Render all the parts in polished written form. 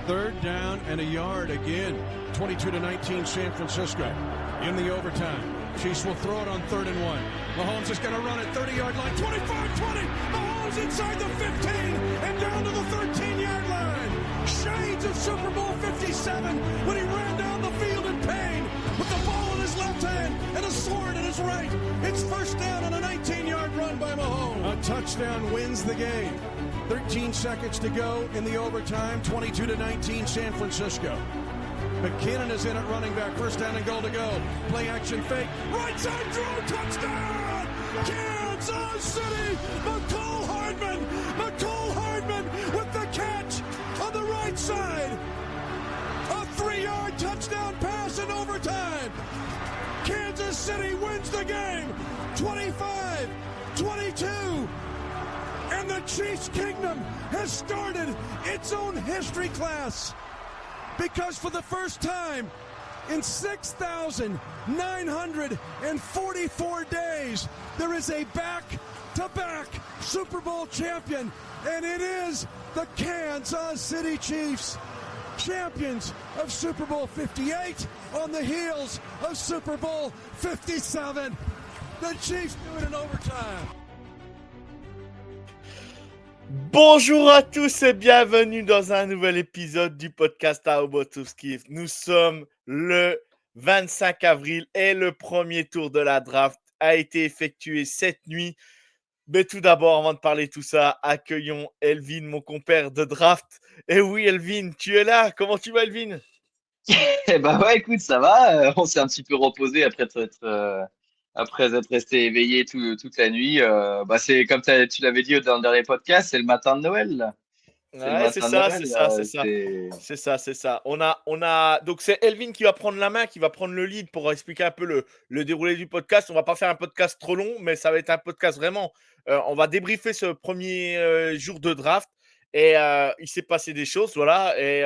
Third down and a yard again. 22-19 San Francisco in the overtime. Chiefs will throw it on 3rd and 1. Mahomes is going to run it 30-yard line. 25-20. Mahomes inside the 15 and down to the 13-yard line. Shades of Super Bowl 57 when he ran down the field in pain with the ball in his left hand and a sword in his right. It's first down on a 19-yard run by Mahomes. A touchdown wins the game. 13 seconds to go in the overtime. 22-19 San Francisco. McKinnon is in at running back. First down and goal to go. Play action fake. Right side throw. Touchdown! Kansas City! McCole Hardman with the catch on the right side. A 3-yard touchdown pass in overtime. Kansas City wins the game. 25-22. And the Chiefs' kingdom has started its own history class. Because for the first time in 6,944 days, there is a back-to-back Super Bowl champion, and it is the Kansas City Chiefs, champions of Super Bowl 58 on the heels of Super Bowl 57. The Chiefs do it in overtime. Bonjour à tous et bienvenue dans un nouvel épisode du podcast How About to Skiff. Nous sommes le 25 avril et le premier tour de la draft a été effectué cette nuit. Mais tout d'abord, avant de parler de tout ça, accueillons Elvin, mon compère de draft. Et oui, Elvin, tu es là. Comment tu vas, Elvin? Bah ouais, écoute, ça va. On s'est un petit peu reposé après être resté éveillé toute la nuit. Bah c'est comme tu l'avais dit dans le dernier podcast, c'est le matin de Noël, là. Ouais, c'est ça. On a donc c'est Elvin qui va prendre la main, qui va prendre le lead pour expliquer un peu le déroulé du podcast. On va pas faire un podcast trop long, mais ça va être un podcast vraiment. On va débriefer ce premier jour de draft et il s'est passé des choses, voilà. Et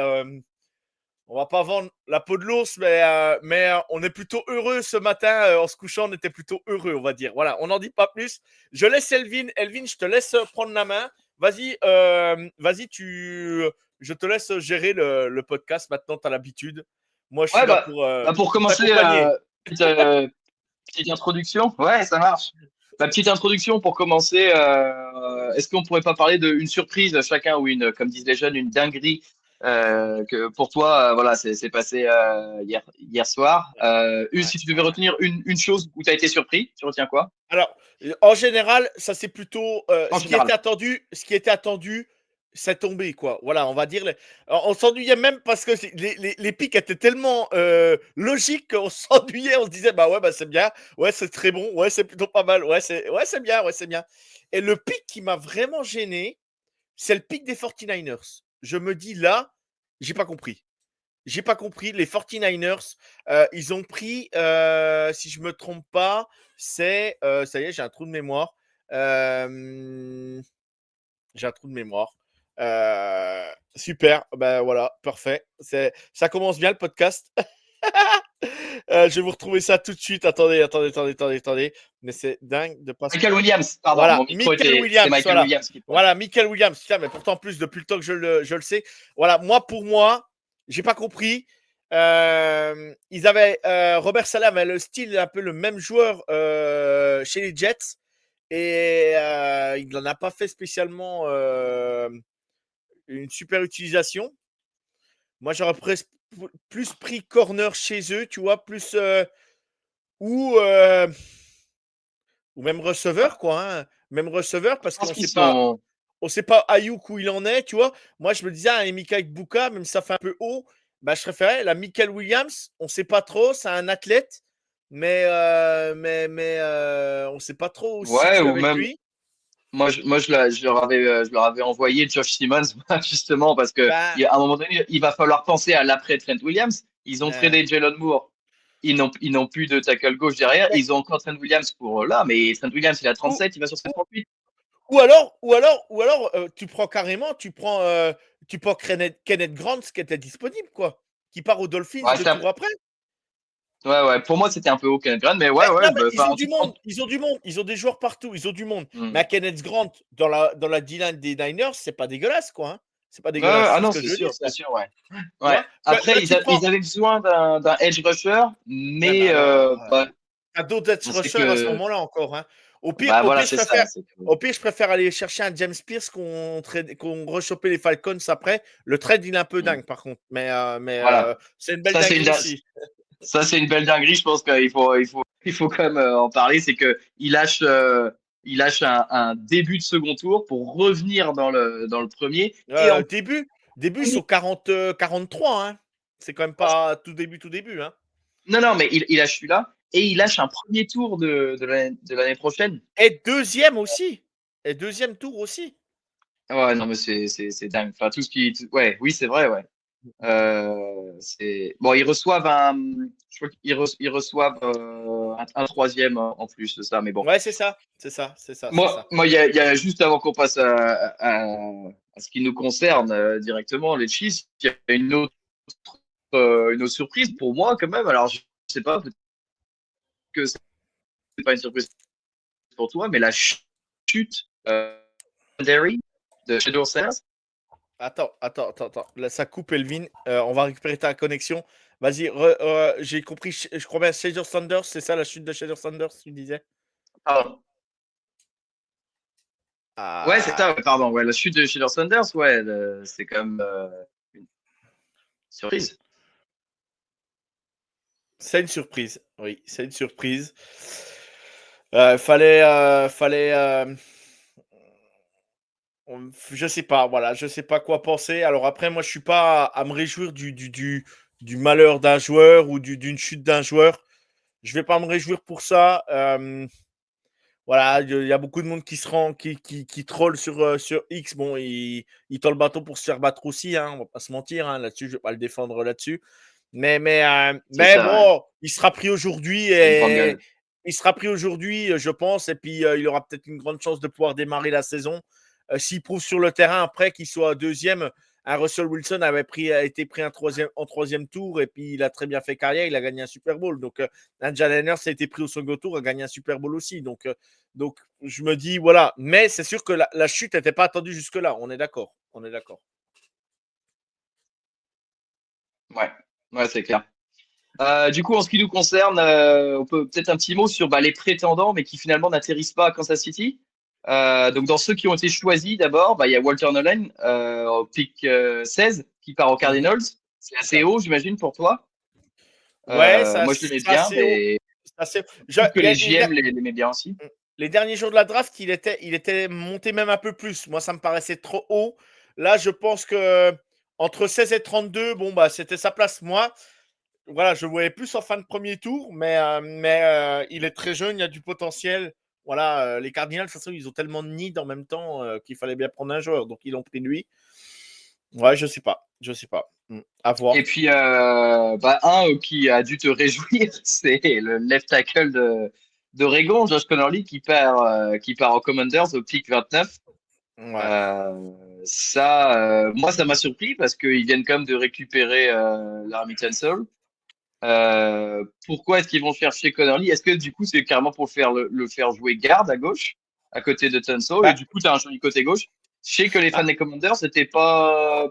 on va pas vendre la peau de l'ours, mais on est plutôt heureux ce matin. En se couchant, on était plutôt heureux, on va dire. Voilà, on n'en dit pas plus. Je laisse Elvin. Elvin, je te laisse prendre la main. Vas-y, je te laisse gérer le podcast. Maintenant, tu as l'habitude. Moi, je suis là pour commencer, petite introduction. Ouais, ça marche. La petite introduction pour commencer. Est-ce qu'on pourrait pas parler d'une surprise chacun ou comme disent les jeunes, une dinguerie que pour toi, voilà, c'est passé hier soir. Si tu devais retenir une chose où tu as été surpris, tu retiens quoi? Alors, en général, ça c'est plutôt ce qui était attendu, c'est tombé, quoi. Voilà, on va dire. On s'ennuyait même parce que les pics étaient tellement logiques qu'on s'ennuyait. On se disait, bah ouais, bah c'est bien, ouais, c'est très bon, ouais, c'est plutôt pas mal, ouais, c'est bien, ouais, c'est bien. Et le pic qui m'a vraiment gêné, c'est le pic des 49ers. Je me dis là, j'ai pas compris. Les 49ers, ils ont pris, si je me trompe pas, c'est ça y est, j'ai un trou de mémoire. Super, ben voilà, parfait. Ça commence bien le podcast. Je vais vous retrouver ça tout de suite. Attendez. Mais c'est dingue de pas. Michael Williams, pardon. Voilà, mon micro Michael Williams. Williams qui Voilà, Michael Williams. Tiens, mais pourtant, en plus, depuis le temps que je le sais. Voilà, pour moi, j'ai pas compris. Ils avaient Robert Saleh avait le style un peu le même joueur chez les Jets et il n'en a pas fait spécialement une super utilisation. Moi, j'aurais plus pris corner chez eux, tu vois, plus ou même receveur, quoi. Hein. Même receveur parce qu'on ne sait pas Ayuk où il en est, tu vois. Moi, je me disais, un Emeka Egbuka, même si ça fait un peu haut, bah, je préférais la Michael Williams. On ne sait pas trop, c'est un athlète, mais on ne sait pas trop aussi ou avec même, lui. Moi, je leur avais envoyé Josh Simmons, justement, parce que à un moment donné, il va falloir penser à l'après Trent Williams. Ils ont tradé Jalen Moore. Ils n'ont plus de tackle gauche derrière. Ils ont encore Trent Williams pour là, mais Trent Williams, il a 37, il va sur ses 38. Ou alors, tu prends Kenneth Grant, qui était disponible, quoi, qui part aux Dolphins 2 tours après. Ouais, pour moi, c'était un peu haut, Kenneth Grant, mais ils ont du monde, ils ont des joueurs partout, ils ont du monde. Mais Kenneth Grant, dans la D-line des Niners, c'est pas dégueulasse, quoi. Hein. C'est pas dégueulasse. Ah non, Ce que c'est je veux dire, sûr, c'est sûr, ouais. tu Ouais. vois. Après, Tu prends. ils avaient besoin d'un edge rusher, Ouais, mais mais alors, bah, t'as d'autres edge on sait rushers à ce que, moment-là encore. Hein. bah voilà, c'est ça. Au pire, je préfère aller chercher un James Pierce qu'on rechopait les Falcons après. Le trade, il est un peu Mm. dingue, par contre. Mais Voilà. c'est une belle Ça, dinguerie aussi. ça, c'est une belle dinguerie. Je pense il faut quand même en parler. C'est que il lâche un début de second tour pour revenir dans le premier. Et en Début, ils sont 40, 43. Hein. C'est quand même pas tout début. Hein. non, non, mais il lâche celui-là et il lâche un premier tour de l'année prochaine. Et deuxième aussi. Et deuxième tour aussi. Ouais, non, mais c'est dingue. Enfin, ouais, oui, c'est vrai, ouais. Bon, ils reçoivent je crois ils reçoivent un troisième en plus de ça, mais bon. Ouais, c'est ça. C'est ça. Il y a juste avant qu'on passe à ce qui nous concerne directement, les Chiefs, il y a une autre surprise pour moi quand même. Alors, je sais pas, peut-être que c'est pas une surprise pour toi, mais la chute secondary de Shadow Sanders. Attends. Là, ça coupe, Elvin. On va récupérer ta connexion. Vas-y, j'ai compris. Je crois bien Shadow Sanders, c'est ça la chute de Shadow Sanders, tu disais? Pardon. Ouais, c'est Ah, ça, ouais, pardon. Ouais, la chute de Shadow Sanders, ouais, c'est quand même une surprise. c'est une surprise. Oui, c'est une surprise. Fallait. Je sais pas, voilà, je sais pas quoi penser. Alors après, moi, je suis pas à me réjouir du malheur d'un joueur ou d'une chute d'un joueur. Je vais pas me réjouir pour ça. Voilà, il y a beaucoup de monde qui se rend, qui troll sur X. Bon, il tend le bâton pour se faire battre aussi, hein, on va pas se mentir, hein, là-dessus, je vais pas le défendre là-dessus. C'est Mais ça, ouais. bon, il sera pris aujourd'hui Il a une grande gueule. je pense, et puis il aura peut-être une grande chance de pouvoir démarrer la saison. S'il prouve sur le terrain après qu'il soit deuxième, un Russell Wilson a été pris en troisième tour, et puis il a très bien fait carrière, il a gagné un Super Bowl. Donc, un Jalen Hurts a été pris au second tour, a gagné un Super Bowl aussi. Donc je me dis, voilà. Mais c'est sûr que la chute n'était pas attendue jusque-là, on est d'accord. Ouais, ouais, c'est clair. Du coup, en ce qui nous concerne, on peut peut-être un petit mot sur les prétendants, mais qui finalement n'atterrissent pas à Kansas City. Donc, dans ceux qui ont été choisis, d'abord, il y a Walter Nolan au pick 16 qui part aux Mhm. Cardinals. C'est assez haut, j'imagine, pour toi. Ouais, Moi, je l'aimais c'est bien, assez haut. mais C'est assez haut. je trouve que Il y a- les JM l'aimaient bien aussi. Les derniers jours de la draft, il était monté même un peu plus. Moi, ça me paraissait trop haut. Là, je pense que entre 16 et 32, bon, bah, c'était sa place. Moi, voilà, je le voyais plus en fin de premier tour, mais il est très jeune, il y a du potentiel. Voilà, les Cardinals, de toute façon, ils ont tellement de needs en même temps qu'il fallait bien prendre un joueur. Donc, ils l'ont pris lui. Ouais, je sais pas. À voir. Et puis, qui a dû te réjouir, c'est le left tackle d'Oregon, Josh Connerly, qui part en Commanders au pick 29. Ouais. Moi, ça m'a surpris parce qu'ils viennent quand même de récupérer Larry Tunsil. Pourquoi est-ce qu'ils vont chercher Connerly? Est-ce que du coup, c'est carrément pour le faire jouer garde à gauche, à côté de Tunsil, et Bah, du coup, tu as un joli côté gauche? Je sais que les fans ah, des Commanders n'étaient pas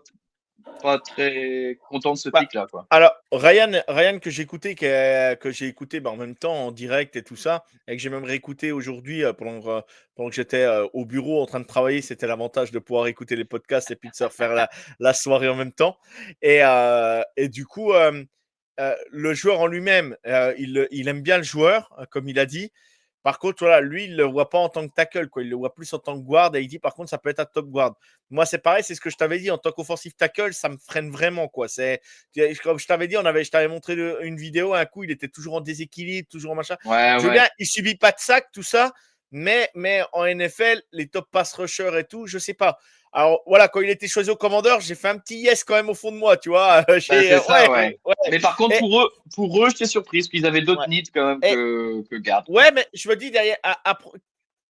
très contents de ce Bah, pick-là, quoi. alors, Ryan que j'ai écouté en même temps en direct et tout ça, et que j'ai même réécouté aujourd'hui pendant que j'étais au bureau en train de travailler. C'était l'avantage de pouvoir écouter les podcasts et puis de se refaire la soirée en même temps. Et du coup, le joueur en lui-même, il aime bien le joueur, comme il a dit. Par contre, voilà, lui, il ne le voit pas en tant que tackle, quoi. Il le voit plus en tant que guard. Et il dit, par contre, ça peut être un top guard. Moi, c'est pareil, c'est ce que je t'avais dit. En tant qu'offensive tackle, ça me freine vraiment, quoi. Comme je t'avais dit, je t'avais montré une vidéo. Un coup, il était toujours en déséquilibre, toujours en machin. Ouais, Je veux ouais. bien, il subit pas de sac, tout ça. Mais en NFL, les top pass rushers et tout, je sais pas. Alors voilà, quand il était choisi au commandeur, j'ai fait un petit yes quand même au fond de moi, tu vois. C'est ça, ouais. Ouais. Mais par contre, Et, pour eux, j'étais surpris parce qu'ils avaient d'autres ouais. needs quand même Et, que garde. ouais, mais je me dis derrière,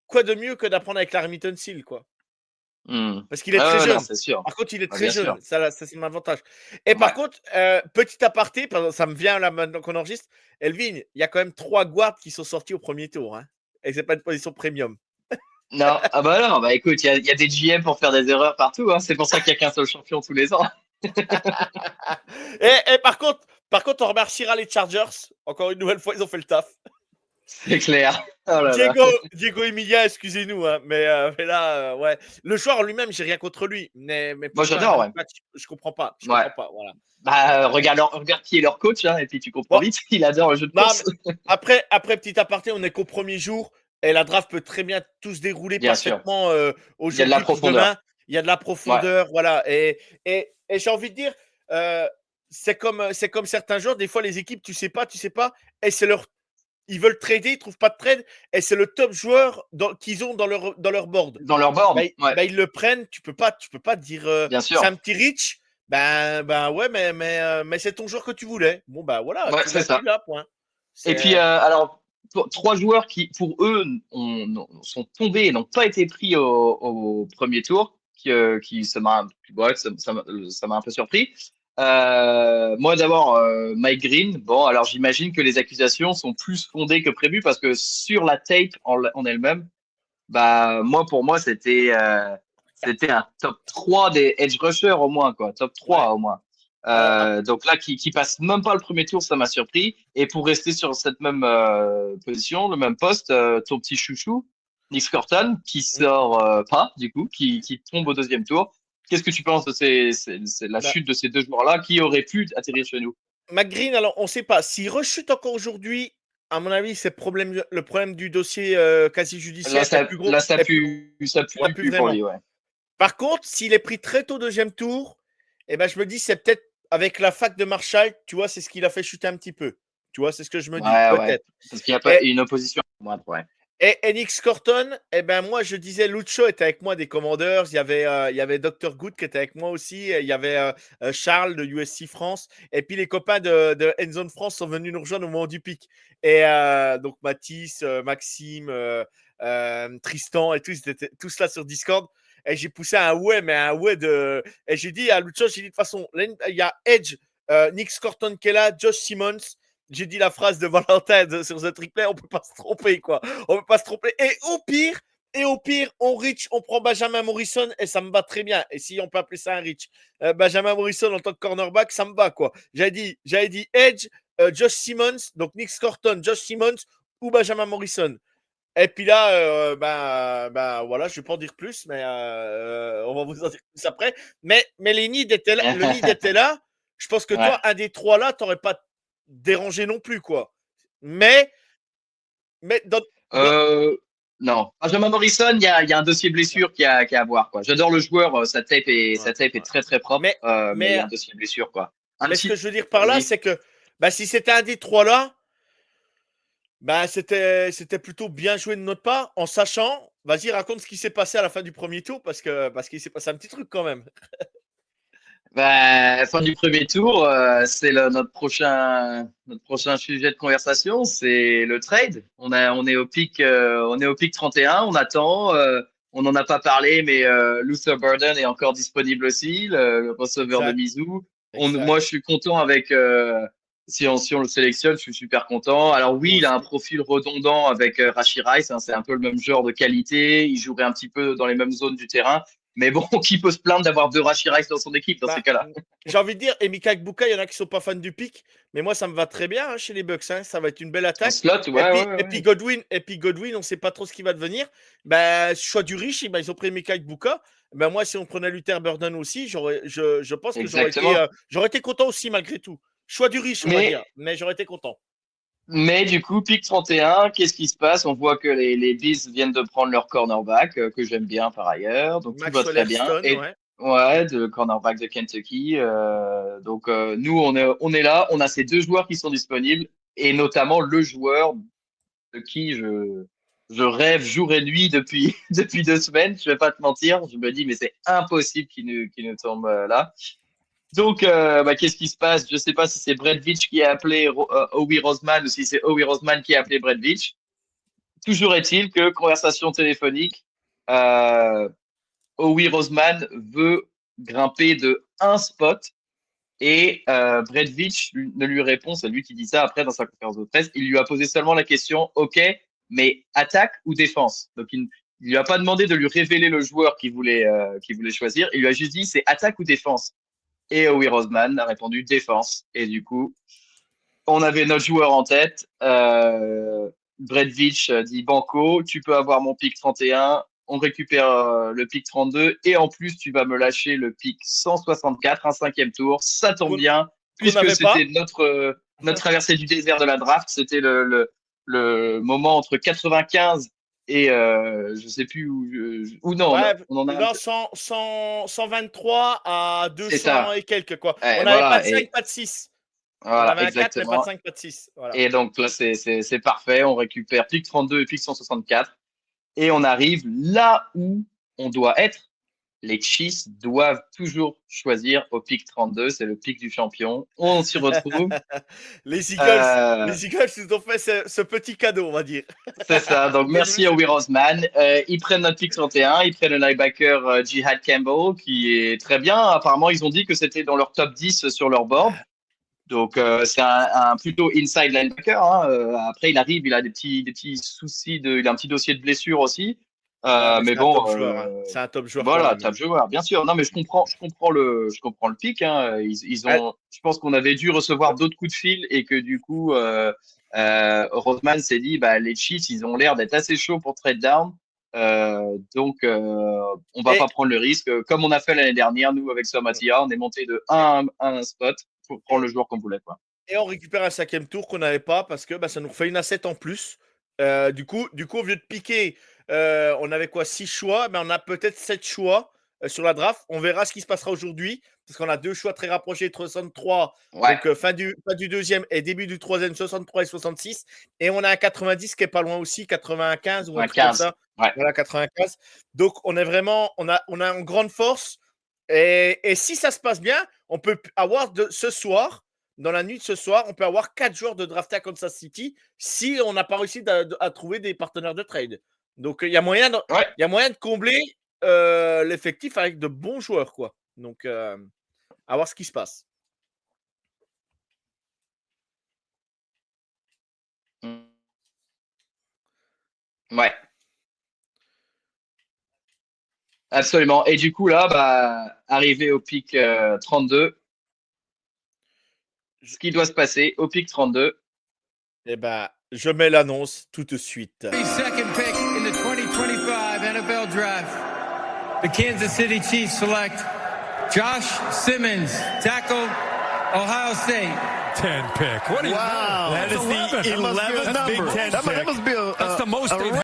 quoi de mieux que d'apprendre avec Larry Tunsil, quoi. Hmm. Parce qu'il est très Ouais, non, jeune. c'est sûr. Par contre, il est Ah, très bien sûr. jeune. Ça c'est mon avantage. Et par Ouais. contre, petit aparté, ça me vient là maintenant qu'on enregistre. Elvin, il y a quand même 3 guards qui sont sortis au premier tour. Hein, et c'est pas une position premium. Non, ah bah non, bah écoute, il y a des GM pour faire des erreurs partout, hein. C'est pour ça qu'il n'y a qu'un seul champion tous les ans. Et par contre, on remerciera les Chargers. Encore une nouvelle fois, ils ont fait le taf. C'est clair. Oh là là. Diego Emilia, excusez-nous, hein, mais là, ouais. Le joueur en lui-même, j'ai rien contre lui. Mais Moi, j'adore, ouais. je comprends pas. Je Ouais. comprends pas, voilà. Bah, regarde qui est leur coach, hein, et puis tu comprends vite, il adore le jeu de Non, course. après, petit aparté, on est qu'au premier jour et la draft peut très bien tout se dérouler Bien sûr. parfaitement Il y a de la aujourd'hui pour profondeur. demain. Il y a de la profondeur, voilà. Et j'ai envie de dire, c'est comme certains joueurs, des fois les équipes, tu sais pas, et ils veulent trader, ils trouvent pas de trade, et c'est le top joueur qu'ils ont dans leur board. Dans leur board, ouais. ouais. Ils le prennent, tu peux pas dire Bien sûr. c'est un petit Rich. Ben ouais, mais c'est ton joueur que tu voulais. Bon, bah voilà, ouais, tu c'est ça. là, point. Et puis, alors, trois joueurs qui, pour eux, sont tombés et n'ont pas été pris au premier tour, ça m'a un peu surpris. Moi, d'abord, Mike Green. Bon, alors j'imagine que les accusations sont plus fondées que prévu parce que sur la tape en elle-même, bah, pour moi, c'était un top 3 des edge rushers au moins, quoi. Top 3 au moins. Donc là, qui passe même pas le premier tour, ça m'a surpris. Et pour rester sur cette même position, le même poste, ton petit chouchou, Nick Scotton, qui sort pas, du coup, qui tombe au deuxième tour. Qu'est-ce que tu penses de la chute de ces deux joueurs-là qui auraient pu atterrir chez nous? McGreen, alors on ne sait pas. S'il rechute encore aujourd'hui, à mon avis, c'est le problème du dossier quasi judiciaire. Là, ça pue pour lui, ouais. Par contre, s'il est pris très tôt deuxième tour, eh ben, je me dis c'est peut-être avec la fac de Marshall, tu vois, c'est ce qui l'a fait chuter un petit peu. Tu vois, c'est ce que je me dis, peut-être. Ouais. Parce qu'il n'y a pas une opposition moindre, ouais. Et Nick Scotton, eh ben moi je disais, Lucho était avec moi des Commanders, il y avait Dr Good qui était avec moi aussi, il y avait Charles de USC France, et puis les copains de Endzone France sont venus nous rejoindre au moment du pic. Et donc Mathis, Maxime, Tristan et tous, ils étaient tous là sur Discord. Et j'ai poussé un ouais, et j'ai dit à Lucho, j'ai dit de toute façon, il y a Edge, Nick Scotton qui est là, Josh Simmons. J'ai dit la phrase de Valentin sur The Triplet, on peut pas se tromper, quoi. On peut pas se tromper. Et au pire, on reach, on prend Benjamin Morrison et ça me va très bien. Et si on peut appeler ça un reach, Benjamin Morrison en tant que cornerback, ça me va, quoi. J'avais dit Edge, Josh Simmons, donc Nick Scotton, Josh Simmons ou Benjamin Morrison. Et puis là, voilà, je vais pas en dire plus, mais on va vous en dire plus après. Mais les needs étaient là, le need était là. Je pense que toi, un des trois là, t'aurais pas dérangé non plus, quoi. Mais non. Benjamin Morrison, il y a un dossier blessure qui a à voir, quoi. J'adore le joueur, sa tape est très très propre, mais il y a un dossier blessure, quoi. Ce que je veux dire par là, c'est que si c'était un des trois là, c'était plutôt bien joué de notre part, en sachant. Vas-y, raconte ce qui s'est passé à la fin du premier tour, parce qu'il s'est passé un petit truc quand même. Fin du premier tour, c'est notre prochain sujet de conversation, c'est le trade. On est au pic 31, on attend. On n'en a pas parlé, mais Luther Burden est encore disponible aussi, le receveur de Mizzou. Moi, je suis content avec. Si on le sélectionne, je suis super content. Alors oui, il a un profil redondant avec Rashee Rice, hein, c'est un peu le même genre de qualité. Il jouerait un petit peu dans les mêmes zones du terrain. Mais bon, qui peut se plaindre d'avoir deux Rashee Rice dans son équipe dans ces cas-là? J'ai envie de dire, et Mika Egbuka, il y en a qui sont pas fans du pick, mais moi ça me va très bien chez les Bucks. Hein, ça va être une belle attaque. Slot, et puis Godwin, on ne sait pas trop ce qui va devenir. Choix du riche, ils ont pris Mika Egbuka. Moi, si on prenait Luther Burden aussi, je pense que j'aurais été content aussi malgré tout. Choix du riche, on va dire, mais j'aurais été content. Mais du coup, pick 31, qu'est-ce qui se passe? On voit que les Bees viennent de prendre leur cornerback, que j'aime bien par ailleurs. Donc, tout va très bien. De cornerback de Kentucky. Donc, nous, on est là. On a ces deux joueurs qui sont disponibles et notamment le joueur de qui je rêve jour et nuit depuis 2 semaines. Je vais pas te mentir. Je me dis, mais c'est impossible qu'il ne tombe là. Donc, qu'est-ce qui se passe? Je sais pas si c'est Brett Veach qui a appelé Howie Roseman ou si c'est Howie Roseman qui a appelé Brett Veach. Toujours est-il que conversation téléphonique, Howie Roseman veut grimper de un spot et Brett Veach ne lui répond, c'est lui qui dit ça après dans sa conférence de presse, il lui a posé seulement la question, ok, mais attaque ou défense? Donc Il lui a pas demandé de lui révéler le joueur qu'il voulait choisir. Il lui a juste dit c'est attaque ou défense. Et Howie Roseman a répondu défense. Et du coup, on avait notre joueur en tête. Brett Veach dit banco, tu peux avoir mon pick 31. On récupère le pick 32 et en plus tu vas me lâcher le pick 164, un 5e tour. Ça tombe bien puisque c'était notre traversée du désert de la draft. C'était le moment entre 95 et je sais plus où non, Ouais, on en a non 123 à 200 ça. et quelques quoi. Ouais, On n'avait voilà, pas de 5, pas de 6. voilà, On avait un 4, mais pas de exactement. 5, pas de 6. Voilà. Et donc là, c'est parfait. On récupère pick 32 et pick 164. Et on arrive là où on doit être. Les Chiefs doivent toujours choisir au pick 32. C'est le pick du champion. On s'y retrouve. Les Eagles nous ont fait ce petit cadeau, on va dire. C'est ça. Donc, merci à Howie Roseman. Ils prennent notre pick 31. Ils prennent le linebacker Jihad Campbell, qui est très bien. Apparemment, ils ont dit que c'était dans leur top 10 sur leur board. Donc, c'est un plutôt inside linebacker. Hein. Après, il arrive, il a des petits soucis. Il a un petit dossier de blessure aussi. Mais bon, c'est un top joueur. Voilà, top joueur, bien sûr. Non, mais je comprends le pic. Hein. Je pense qu'on avait dû recevoir d'autres coups de fil et que du coup, Roseman s'est dit, bah, les Chiefs, ils ont l'air d'être assez chauds pour trade down. Donc, on va pas prendre le risque. Comme on a fait l'année dernière, nous, avec Somatia, on est monté de 1 à un spot pour prendre le joueur qu'on voulait. Quoi. Et on récupère un 5e tour qu'on n'avait pas parce que ça nous fait une asset en plus. Du coup, au lieu de piquer, on avait quoi 6 choix, mais on a peut-être 7 choix sur la draft. On verra ce qui se passera aujourd'hui parce qu'on a 2 choix très rapprochés, 63. Ouais. Donc, fin du deuxième et début du troisième, 63 et 66. Et on a un 90 qui est pas loin aussi, 95 ou un truc comme ça. Ouais. Voilà, 95. Donc, on est vraiment, on a une grande force. Et si ça se passe bien, on peut avoir ce soir, dans la nuit de ce soir, on peut avoir 4 joueurs de drafté à Kansas City si on n'a pas réussi à trouver des partenaires de trade. Donc, il y a moyen de combler l'effectif avec de bons joueurs, quoi. Donc, à voir ce qui se passe. Ouais. Absolument. Et du coup, là, bah, arrivé au pic 32, ce qui doit se passer au pic 32. Eh ben, je mets l'annonce tout de suite. 32nd pick in the 2025 NFL Draft. The Kansas City Chiefs select Josh Simmons, tackle, Ohio State. 10 pick. What do you Wow. That is the 11th Big Ten That pick. must be That's the most they've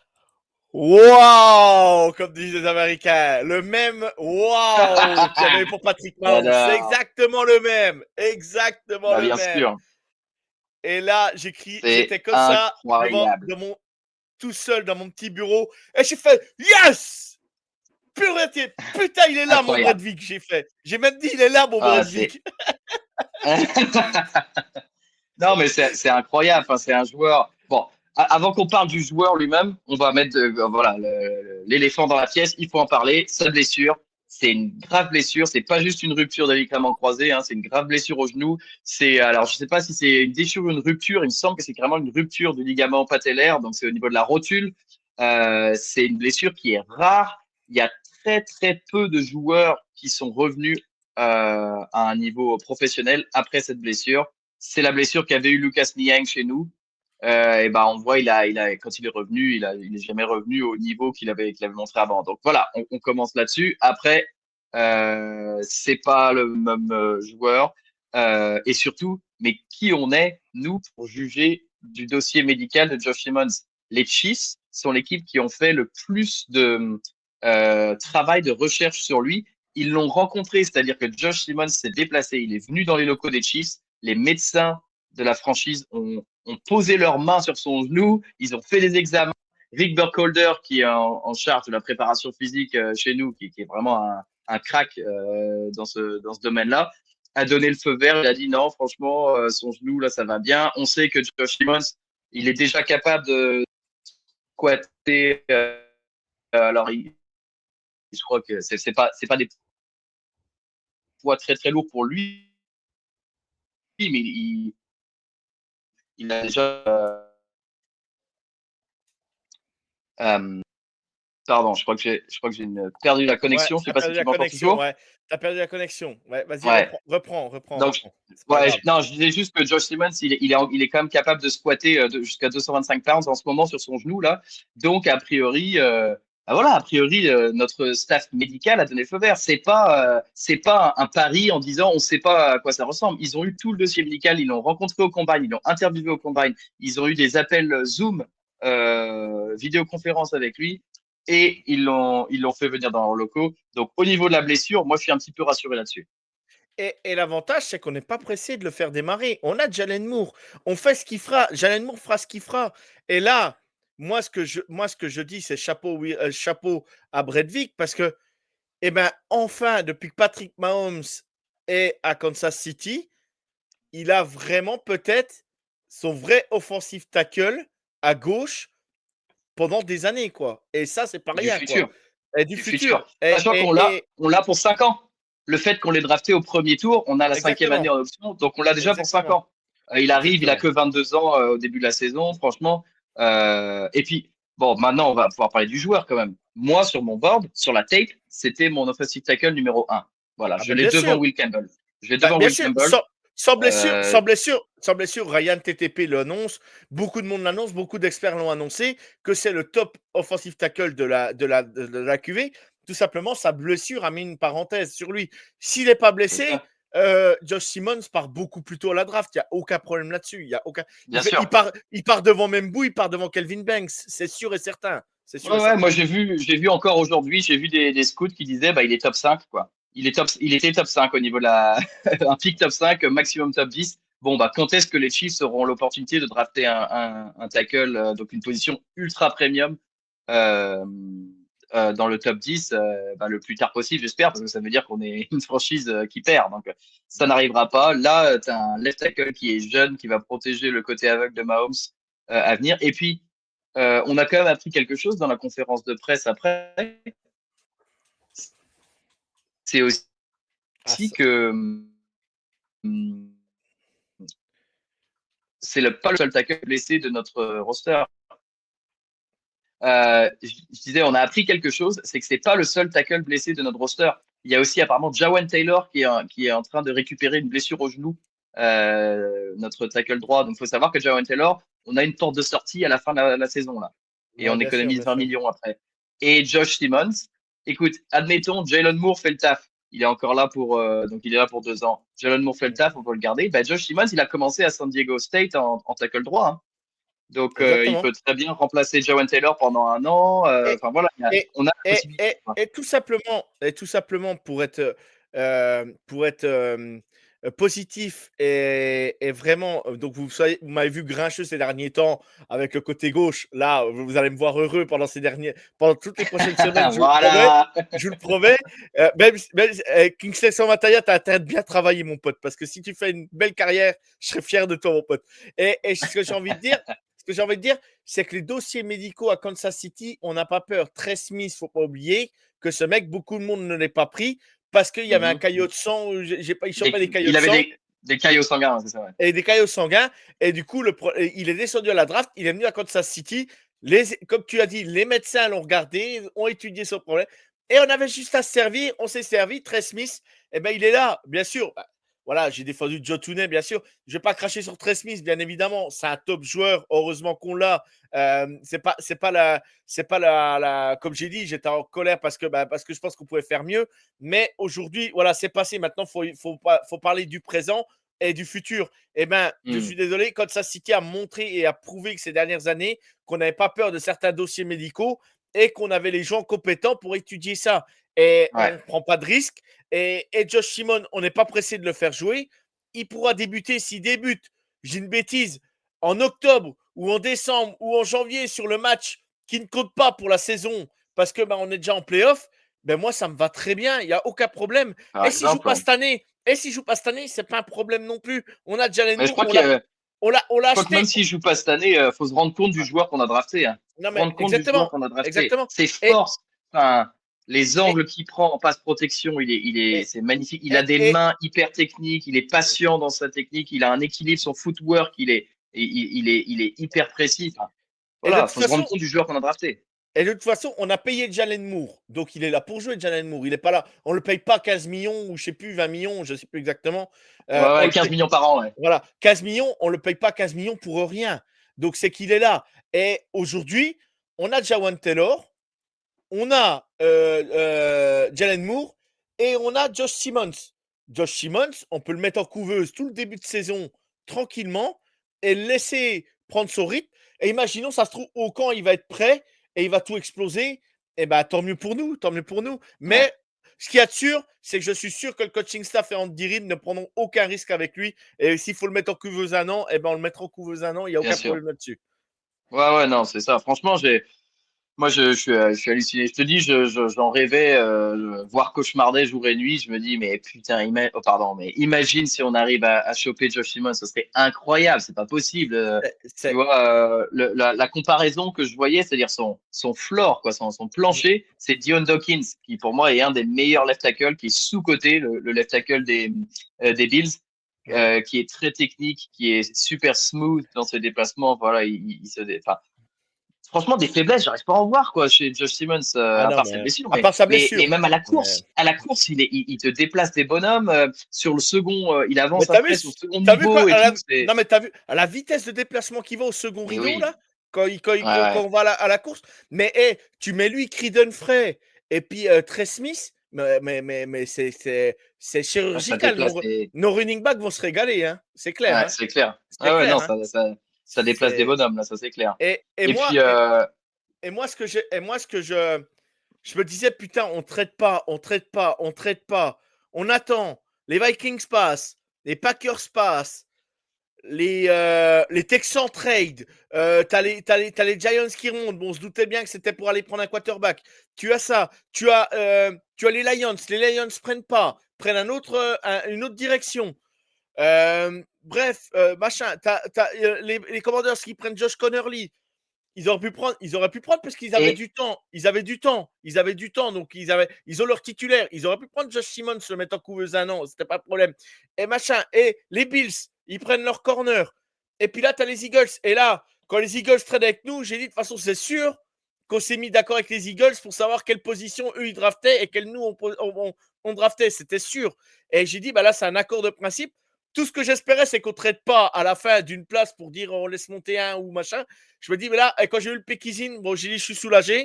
Wow, comme disent les Américains, le même wow qu'il y avait eu pour Patrick Mahomes, c'est exactement le même, Bah, le bien même. sûr. Et là, j'étais comme ça, tout seul dans mon petit bureau, et j'ai fait yes, putain, il est là mon Brett Veach, j'ai même dit il est là mon Brett Veach. Non, mais c'est incroyable. Enfin, c'est un joueur. Bon, avant qu'on parle du joueur lui-même, on va mettre voilà l'éléphant dans la pièce. Il faut en parler. Sa blessure, c'est une grave blessure. C'est pas juste une rupture des ligaments croisés. Hein, c'est une grave blessure au genou. Alors, je sais pas si c'est une déchirure ou une rupture. Il me semble que c'est vraiment une rupture du ligament patellaire. Donc, c'est au niveau de la rotule. C'est une blessure qui est rare. Il y a très très peu de joueurs qui sont revenus à un niveau professionnel après cette blessure. C'est la blessure qu'avait eu Lucas Niang chez nous. Et ben on voit, quand il est revenu, il est jamais revenu au niveau qu'il avait montré avant. Donc voilà, on commence là-dessus. Après, c'est pas le même joueur. Et surtout, mais qui on est, nous, pour juger du dossier médical de Josh Simmons? Les Chiefs sont l'équipe qui ont fait le plus de travail de recherche sur lui. Ils l'ont rencontré, c'est-à-dire que Josh Simmons s'est déplacé, il est venu dans les locaux des Chiefs. Les médecins de la franchise ont posé leurs mains sur son genou, ils ont fait des examens. Rick Burkholder, qui est en charge de la préparation physique chez nous, qui est vraiment un crack dans ce domaine-là, a donné le feu vert. Il a dit non, franchement, son genou, là, ça va bien. On sait que Josh Simmons, il est déjà capable de squatter. Alors, je crois que c'est pas des poids très très lourds pour lui, mais il a déjà Pardon, je crois que j'ai perdu la Ouais, connexion. Je sais t'as pas si perdu tu la m'entends connexion, toujours. ouais. T'as perdu la connexion. Ouais, vas-y, Ouais. Donc, reprends. C'est pas grave. non, je disais juste que Josh Simmons, il est quand même capable de squatter jusqu'à 225 pounds en ce moment sur son genou là. Donc, a priori, notre staff médical a donné le feu vert. C'est pas un pari en disant on sait pas à quoi ça ressemble. Ils ont eu tout le dossier médical, ils l'ont rencontré au combine, ils l'ont interviewé au combine, ils ont eu des appels Zoom, vidéoconférence avec lui. Et ils l'ont fait venir dans leurs locaux. Donc, au niveau de la blessure, moi, je suis un petit peu rassuré là-dessus. Et l'avantage, c'est qu'on n'est pas pressé de le faire démarrer. On a Jalen Moore. On fait ce qu'il fera. Jalen Moore fera ce qu'il fera. Et là, moi, ce que je dis, c'est chapeau à Brett Vick parce que, eh ben, enfin, depuis que Patrick Mahomes est à Kansas City, il a vraiment peut-être son vrai offensive tackle à gauche pendant des années, quoi. Et ça, c'est pas Du rien, quoi. futur. Et du Du futur. futur. Sachant on l'a pour 5 ans. Le fait qu'on l'ait drafté au premier tour, on a la 5e année exactement, en option, donc on l'a déjà pour 5 exactement, ans. Il arrive, il a exactement. que 22 ans au début de la saison, franchement. Et puis, bon, maintenant, on va pouvoir parler du joueur quand même. Moi, sur mon board, sur la tape, c'était mon offensive tackle numéro 1. Voilà, Ah je ben l'ai bien devant sûr. Will Campbell. Je l'ai Bah, devant bien Will sûr, Campbell. Euh, sans blessure, Ryan TTP l'annonce, beaucoup de monde l'annonce, beaucoup d'experts l'ont annoncé, que c'est le top offensive tackle de la QV. Tout simplement, sa blessure a mis une parenthèse sur lui. S'il n'est pas c'est blessé, ça, Josh Simmons part beaucoup plus tôt à la draft. Il n'y a aucun problème là-dessus. bien sûr. Il part devant Membou, il part devant Kelvin Banks. C'est sûr et certain. C'est sûr Ouais, et ouais, moi certain. j'ai vu encore aujourd'hui, j'ai vu des scouts qui disaient bah il est top 5 quoi. Il était top 5 au niveau de la un pick top 5, maximum top 10. Bon bah quand est-ce que les Chiefs auront l'opportunité de drafter un tackle donc une position ultra premium euh, dans le top 10 bah, le plus tard possible, j'espère parce que ça veut dire qu'on est une franchise qui perd. Donc ça n'arrivera pas. Là, tu as un left tackle qui est jeune qui va protéger le côté aveugle de Mahomes à venir et puis on a quand même appris quelque chose dans la conférence de presse après. C'est Ah, aussi que c'est pas le seul tackle blessé de notre roster. Je disais, on a appris quelque chose, c'est que c'est pas le seul tackle blessé de notre roster. Il y a aussi apparemment Jawan Taylor qui est en train de récupérer une blessure au genou, notre tackle droit. Donc, il faut savoir que Jawan Taylor, on a une porte de sortie à la fin de la saison là, et ouais, on bien sûr, économise bien 20 sûr. millions après. Et Josh Simmons, écoute, admettons, Jalen Moore fait le taf. Il est encore là donc il est là pour 2 ans. Jalen Moore fait le taf, on peut le garder. Ben, Josh Simmons, il a commencé à San Diego State en tackle droit. Hein. Donc, il Exactement. peut très bien remplacer Jawan Taylor pendant 1 an. Et, Enfin, voilà, on a la possibilité. Quoi. et tout simplement pour être positif et vraiment, donc vous m'avez vu grincheux ces derniers temps avec le côté gauche. Là, vous allez me voir heureux pendant toutes les prochaines semaines, je vous le promets. Voilà. Je vous le promets. Kingsley Somataya, tu as intérêt de bien travailler, mon pote, parce que si tu fais une belle carrière, je serai fier de toi, mon pote. Et ce que j'ai envie de dire, c'est que les dossiers médicaux à Kansas City, on n'a pas peur. Trey Smith, faut pas oublier que ce mec, beaucoup de monde ne l'a pas pris parce qu'il y avait un caillot de sang. Il chopait des caillots Il de avait sang des caillots sanguins, c'est ça. Ouais. et des caillots sanguins. Et du coup, il est descendu à la draft. Il est venu à Kansas City. Comme tu as dit, les médecins l'ont regardé, ont étudié son problème. Et on avait juste à se servir. On s'est servi. Trey Smith, eh ben, il est là, bien sûr. Voilà, j'ai défendu Joe Tooney, bien sûr. Je ne vais pas cracher sur Trey Smith, bien évidemment. C'est un top joueur. Heureusement qu'on l'a. Comme j'ai dit, j'étais en colère parce que je pense qu'on pouvait faire mieux. Mais aujourd'hui, voilà, c'est passé. Maintenant, faut parler du présent et du futur. Eh ben, je suis désolé. Kansas City a montré et a prouvé que ces dernières années, qu'on n'avait pas peur de certains dossiers médicaux et qu'on avait les gens compétents pour étudier ça. Et on ne prend pas de risques. Et Josh Simon, on n'est pas pressé de le faire jouer. Il pourra débuter s'il débute, j'ai une bêtise, en octobre ou en décembre ou en janvier sur le match qui ne compte pas pour la saison parce que on est déjà en playoff. Ben moi, ça me va très bien. Il n'y a aucun problème. Par Et s'il ne joue exemple, pas cette année, ce n'est pas un problème non plus. On a Jalen mais je Moore, crois que, on l'a je crois que acheté. même s'il joue pas cette année, il faut se rendre compte du joueur qu'on a drafté. Hein. Non, Se mais rendre compte du joueur exactement. qu'on a drafté. Exactement. Ses Et, forces, enfin, les et, angles qu'il prend en passe protection, et, c'est magnifique. Il a et, des et, mains hyper techniques. Il est patient dans sa technique. Il a un équilibre, son footwork, il est hyper précis. Enfin, et de voilà, toute faut se rendre façon, compte du joueur qu'on a drafté. Et de toute façon, on a payé Jalen Moore. Donc, il est là pour jouer, Jalen Moore. Il n'est pas là. On ne le paye pas 15 millions ou je ne sais plus, 20 millions, je ne sais plus exactement. Ouais, 15 millions par an, ouais. Voilà, 15 millions, on ne le paye pas 15 millions pour rien. Donc, c'est qu'il est là. Et aujourd'hui, on a Jawan Taylor, on a Jalen Moore et on a Josh Simmons. Josh Simmons, on peut le mettre en couveuse tout le début de saison tranquillement et le laisser prendre son rythme. Et imaginons, ça se trouve, au camp, il va être prêt et il va tout exploser. Et bien, tant mieux pour nous, tant mieux pour nous. Mais Ouais. ce qu'il y a de sûr, c'est que je suis sûr que le coaching staff et Andy Reid ne prendront aucun risque avec lui. Et s'il faut le mettre en couveuse un an, eh ben, on le mettra en couveuse un an. Il n'y a Bien aucun sûr. problème là-dessus. Ouais, non, c'est ça. Franchement, moi, je suis halluciné. Je te dis, j'en rêvais, voir cauchemardais jour et nuit. Je me dis, mais putain, mais imagine si on arrive à choper Josh Simmons, ce serait incroyable. C'est pas possible. Tu vois, la comparaison que je voyais, c'est-à-dire son floor, quoi, son plancher, c'est Dion Dawkins, qui pour moi est un des meilleurs left tackle, qui est sous-coté, le left tackle des Bills. Qui est très technique, qui est super smooth dans ses déplacements. Voilà, enfin, franchement, des faiblesses, j'arrive pas à en voir quoi chez Josh Simmons, Ah à non, part ses blessures. à part sa Mais blessure. même Mais- à la course, il te déplace des bonhommes sur le second, il Mais avance t'as vu, après sur le second t'as vu quoi niveau et tout. Non, mais t'as vu à la vitesse de déplacement qu'il va au second Mais rideau, oui, là, quand ouais, on va à la course. Mais tu mets lui, Creedon Frey, et puis Trey Smith, mais c'est ça chirurgical. déplace des. Nos running backs vont se régaler, hein. C'est clair, Ouais, hein. c'est clair. C'est Ah ouais, clair, non, hein. ça déplace des C'est... bonhommes là, ça c'est clair. Et Et moi, puis, ce que je me disais, putain, on traite pas. On attend. Les Vikings passent, les Packers passent, les Texans trade. T'as les Giants qui remontent. Bon, on se doutait bien que c'était pour aller prendre un quarterback. Tu as ça. Tu as les Lions. Les Lions prennent une autre direction. Bref, machin. Les Commanders qui prennent Josh Connerly. Ils auraient pu prendre parce qu'ils avaient et, du temps. Donc ils ont leur titulaire. Ils auraient pu prendre Josh Simmons, le mettre en couveuse un an, c'était pas de problème. Et machin. Et les Bills, ils prennent leur corner. Et puis là, tu as les Eagles. Et là, quand les Eagles traitent avec nous, j'ai dit de toute façon, c'est sûr qu'on s'est mis d'accord avec les Eagles pour savoir quelle position eux ils draftaient et quelle nous on draftait. C'était sûr. Et j'ai dit, bah là, c'est un accord de principe. Tout ce que j'espérais, c'est qu'on ne traite pas à la fin d'une place pour dire on laisse monter un ou machin. Je me dis, mais là, quand j'ai eu le Pékizine, bon, j'ai dit, je suis soulagé.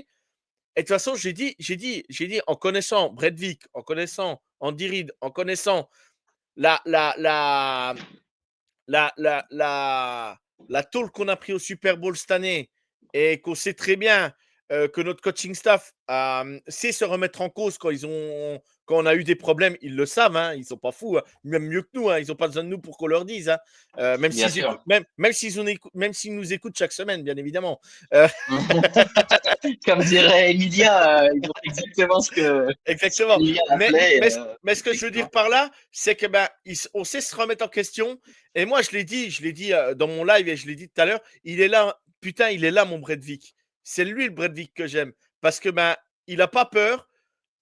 Et de toute façon, j'ai dit, en connaissant Brett Vick, en connaissant Andy Reid, en connaissant la tôle qu'on a pris au Super Bowl cette année et qu'on sait très bien que notre coaching staff sait se remettre en cause quand on a eu des problèmes, ils le savent, hein, ils sont pas fous, hein, même mieux que nous, hein, ils n'ont pas besoin de nous pour qu'on leur dise, hein, même bien s'ils sûr. même s'ils nous écoutent chaque semaine, bien évidemment. Comme dirait Emilia, ils ont exactement ce que Exactement. Emilia appelait. Mais ce que je veux dire par là, c'est que on sait se remettre en question. Et moi, je l'ai dit dans mon live et je l'ai dit tout à l'heure, il est là, putain, il est là, mon Brett Vick. C'est lui le Brett Vick que j'aime. Parce que il a pas peur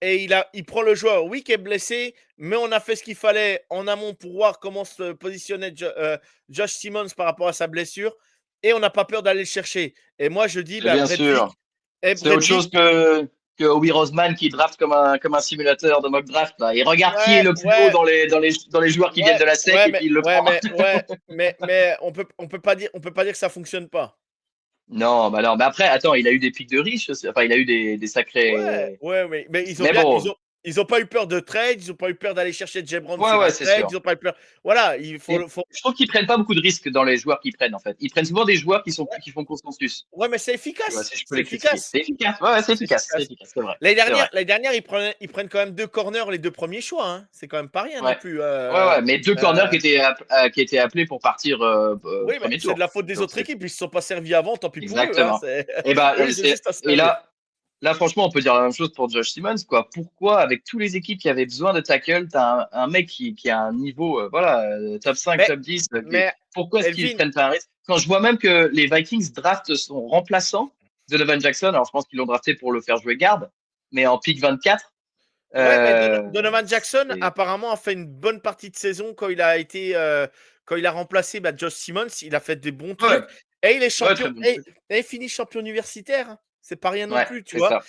et il prend le joueur, oui, qui est blessé, mais on a fait ce qu'il fallait en amont pour voir comment se positionnait Josh Simmons par rapport à sa blessure. Et on n'a pas peur d'aller le chercher. Et moi, je dis, Bien Brett Vick. sûr. C'est autre chose que Obi Roseman qui draft comme un simulateur de mock draft. Là. Il regarde qui est le plus haut dans les joueurs qui viennent de la SEC et puis il le prend. Mais on peut pas dire que ça fonctionne pas. Non, bah non. Mais après, attends, il a eu des pics de riches. Enfin, il a eu des sacrés. Mais Bon. ils ont pas eu peur de trade, ils ont pas eu peur d'aller chercher Jay Brown sur Ouais, un c'est trade, sûr. ils ont pas eu peur. Voilà, Je trouve qu'ils prennent pas beaucoup de risques dans les joueurs qu'ils prennent en fait. Ils prennent souvent des joueurs qui font consensus. Ouais, mais c'est Tu vois, efficace. si je peux C'est les critiquer. efficace. C'est efficace. Ouais, c'est efficace. C'est efficace, c'est vrai. L'année dernière, ils prennent quand même 2 corners les 2 premiers choix. Hein. C'est quand même pas rien non Ouais. plus. Ouais, mais 2 corners qui étaient appelés pour partir Oui, mais premier c'est tour. de la faute des Donc, autres équipes. Ils se sont pas servis avant, tant pis pour eux. Hein. exactement. Et bah, Eux, ils ont juste à se et servir. là, franchement, on peut dire la même chose pour Josh Simmons, quoi. Pourquoi, avec tous les équipes qui avaient besoin de tackle, t'as un mec qui a un niveau, top 5, Mais- top 10, mais pourquoi est-ce qu'ils Elvin, prennent pas un risque? Quand je vois même que les Vikings draftent son remplaçant, Donovan Jackson, alors je pense qu'ils l'ont drafté pour le faire jouer garde, mais en pick 24. ouais, mais Donovan Jackson c'est- apparemment a fait une bonne partie de saison quand il a remplacé Josh Simmons. Il a fait des bons Ouais, trucs et il est ouais, champion très bon et truc. il finit champion universitaire. Hein. C'est pas rien non Ouais, plus, tu c'est vois. ça.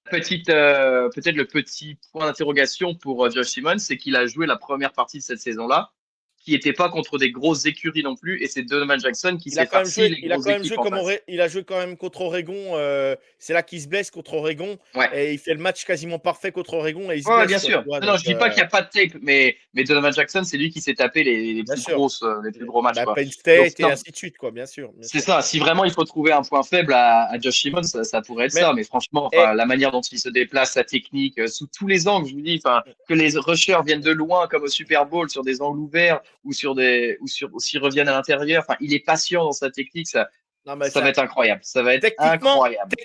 Peut-être le petit point d'interrogation pour Josh Simmons, c'est qu'il a joué la première partie de cette saison-là, qui n'était pas contre des grosses écuries non plus, et c'est Donovan Jackson qui Il a s'est quand même farci joué, les grosses équipes en face. il a joué quand même contre Oregon. C'est là qu'il se blesse contre Oregon Ouais. et il fait le match quasiment parfait contre Oregon et il se Ouais, blesse. bien quoi, sûr. tu vois, Non, donc, je dis pas qu'il n'y a pas de tape, mais Donovan Jackson, c'est lui qui s'est tapé les bien plus sûr. les plus gros matchs, Bah, quoi. Penn Donc, State et non, ainsi de suite, quoi, bien sûr. Bien c'est sûr. ça. Si vraiment il faut trouver un point faible à Josh Simmons, ça pourrait être Mais ça. Mais franchement, et, enfin, la manière dont il se déplace, sa technique, sous tous les angles, je vous dis, enfin, que les rushers viennent de loin, comme au Super Bowl, sur des angles ouverts ou ou s'ils reviennent à l'intérieur. Enfin, il est patient dans sa technique. non, mais Ça va être incroyable. Ça va être techniquement, incroyable.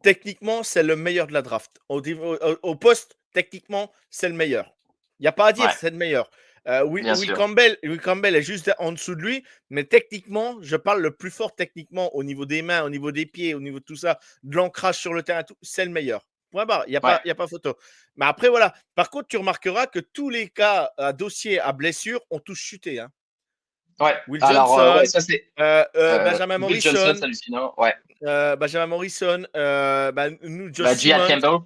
techniquement, c'est le meilleur de la draft. Au poste, techniquement, c'est le meilleur. Il n'y a pas à dire, Ouais, c'est le meilleur. bien Will sûr. Campbell est juste en dessous de lui, mais techniquement, je parle le plus fort techniquement au niveau des mains, au niveau des pieds, au niveau de tout ça, de l'ancrage sur le terrain, tout, c'est le meilleur. Point barre, il n'y a, Ouais, y a pas photo. Mais après, voilà. Par contre, tu remarqueras que tous les cas à dossier à blessure ont tous chuté. Hein. ouais. Will Alors, Johnson, ouais, ça c'est Benjamin Will Johnson, Morrison, c'est hallucinant. Ouais. Benjamin Morrison, nous, Josh Bah, Jihad Simmons, Campbell.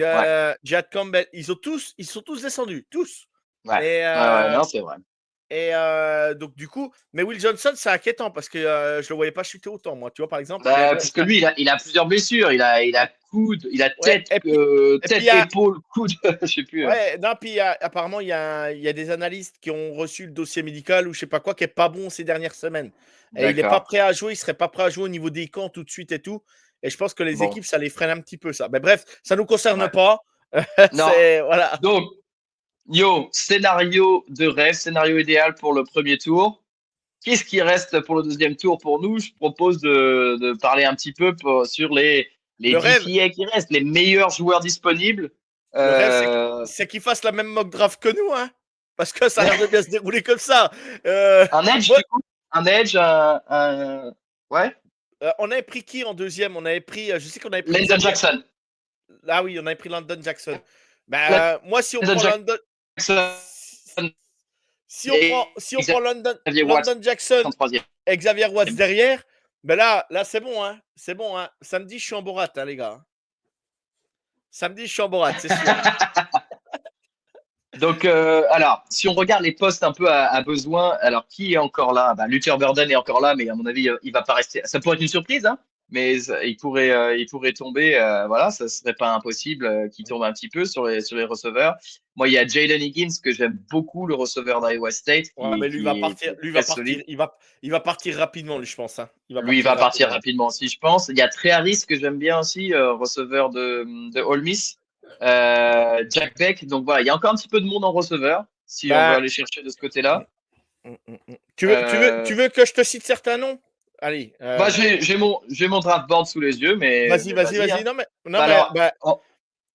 Ouais, Jad Campbell, ils sont tous descendus, tous. ouais, Et, ouais. Non, c'est vrai. donc, du coup, mais Will Johnson, c'est inquiétant parce que je le voyais pas chuter autant, moi. Tu vois, par exemple. Mais Bah, bon, parce que lui, il a plusieurs blessures. Il a coude, il a ouais. tête, Et puis, épaule, coude, je sais plus. ouais, non, puis apparemment, il y a des analystes qui ont reçu le dossier médical ou je sais pas quoi, qui est pas bon ces dernières semaines. Et il est pas D'accord. prêt à jouer, il serait pas prêt à jouer au niveau des camps tout de suite et tout. Et je pense que les Bon, équipes, ça les freine un petit peu, ça. Mais bref, ça nous concerne ouais. pas. Non. C'est, voilà. Donc, scénario de rêve, scénario idéal pour le premier tour. Qu'est-ce qui reste pour le deuxième tour pour nous? Je propose de parler un petit peu sur les Le rêve, DPA qui restent, les meilleurs joueurs disponibles. Le rêve, Euh, c'est qu'ils fassent la même mock draft que nous, hein. Parce que ça a l'air de bien se dérouler comme ça. Euh, un edge, moi, du coup? Un edge, ouais? on avait pris qui en deuxième? On avait pris, je sais qu'on avait pris Landon Xavier. Jackson. Ah oui, on avait pris Landon Jackson. Moi, si on Landon prend Landon, Jackson si on prend Xavier Watts Landon Jackson en troisième. et Xavier Watts derrière, ben là c'est bon, hein. C'est bon, hein. Samedi, je suis en Borat, hein, les gars. Samedi, je suis en Borat, c'est sûr. Donc, alors, si on regarde les postes un peu à besoin, alors qui est encore là? Bah, Luther Burden est encore là, mais à mon avis, il va pas rester. Ça pourrait être une surprise, hein, mais il pourrait tomber. Voilà, ça serait pas impossible qu'il tombe un petit peu sur les receveurs. Moi, il y a Jalen Higgins que j'aime beaucoup, le receveur d'Iowa State, Ouais, mais lui va partir, est très solide. il va partir rapidement, lui, je pense. Hein. Lui, il va partir rapidement aussi, je pense. Il y a Trey Harris que j'aime bien aussi, receveur de Ole Miss. Jack Beck. Donc voilà, il y a encore un petit peu de monde en receveur, si on veut aller chercher de ce côté-là. Tu veux que je te cite certains noms? Allez. Bah, j'ai mon draft board sous les yeux, mais vas-y. hein. Non, Alors,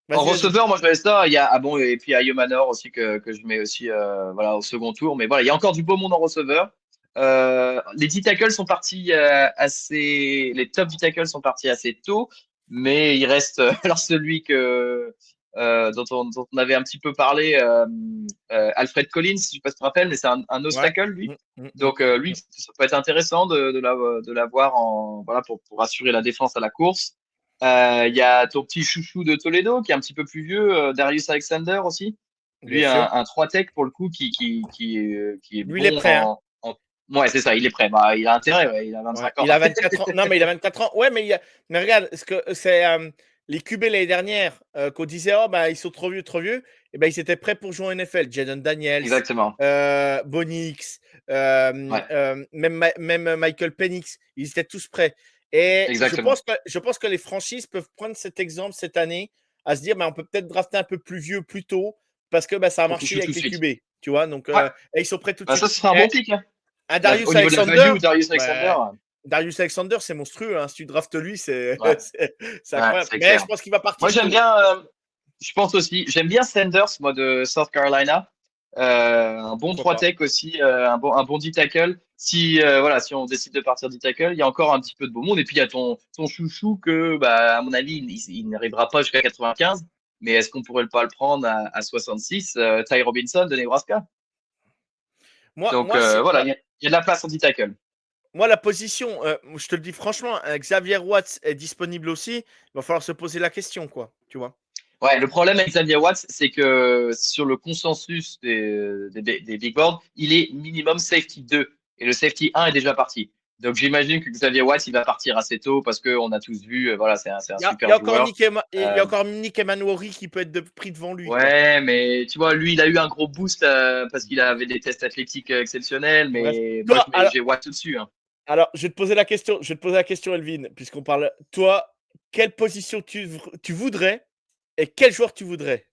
mais en receveur, moi je vais ça. Il y a et puis Ayo Manor aussi que je mets aussi voilà au second tour. Mais voilà, il y a encore du beau monde en receveur. Les 10 tackles sont partis les top 10 tackles sont partis assez tôt, mais il reste alors celui dont on avait un petit peu parlé, Alfred Collins, je sais pas si tu te rappelles, mais c'est un nose tackle lui. Donc lui, ça peut être intéressant de l'avoir voilà pour assurer la défense à la course. Il y a ton petit chouchou de Toledo qui est un petit peu plus vieux, Darius Alexander aussi. Lui, un 3-tech pour le coup qui est lui, bon il est prêt. Ouais, c'est ça, il est prêt. Bah, il a intérêt, ouais, il a 25 ans. Il a 24 ans. Non, mais il a 24 ans. Ouais, mais regarde, c'est les QB l'année dernière qu'on disait, oh, bah, ils sont trop vieux. Et ben, ils étaient prêts pour jouer en NFL. Jaden Daniels, Exactement. Bonix, Ouais. même Michael Penix, ils étaient tous prêts. Et Exactement. je pense que les franchises peuvent prendre cet exemple cette année à se dire, bah, on peut peut-être drafter un peu plus vieux plus tôt parce que bah, ça a marché avec les QB. Tu vois, donc ouais. et ils sont prêts tout de suite. Ça sera un bon pick. Hein. Darius au niveau Alexander, de la value, Darius Alexander. Ouais. Darius Alexander, c'est monstrueux. Hein. Si tu draftes lui, c'est incroyable. Ouais, mais je pense qu'il va partir. Moi, j'aime bien. Je pense aussi. J'aime bien Sanders, moi, de South Carolina. Un bon 3-tech aussi, un bon D-tackle. Si on décide de partir D-tackle, il y a encore un petit peu de beau monde. Et puis il y a ton chouchou que, bah, à mon avis, il n'arrivera pas jusqu'à 95. Mais est-ce qu'on pourrait pas le prendre à 66? Ty Robinson de Nebraska. Donc voilà, il y a de la place en D-tackle. moi, la position, je te le dis franchement, Xavier Watts est disponible aussi. Il va falloir se poser la question, quoi. Tu vois. Ouais, le problème avec Xavier Watts, c'est que sur le consensus des big boards, il est minimum safety 2 et le safety 1 est déjà parti. Donc j'imagine que Xavier Watts, il va partir assez tôt parce qu'on a tous vu, voilà, c'est un Il y a super encore joueur. il y a encore Nick Emanouari qui peut être pris devant lui. Quoi. Ouais, mais tu vois, lui, il a eu un gros boost parce qu'il avait des tests athlétiques exceptionnels, Bref. mais Toi, moi, j'ai Watts dessus. Hein. Alors, je vais te poser la question, Elvin, puisqu'on parle. Toi, quelle position tu voudrais et quel joueur tu voudrais?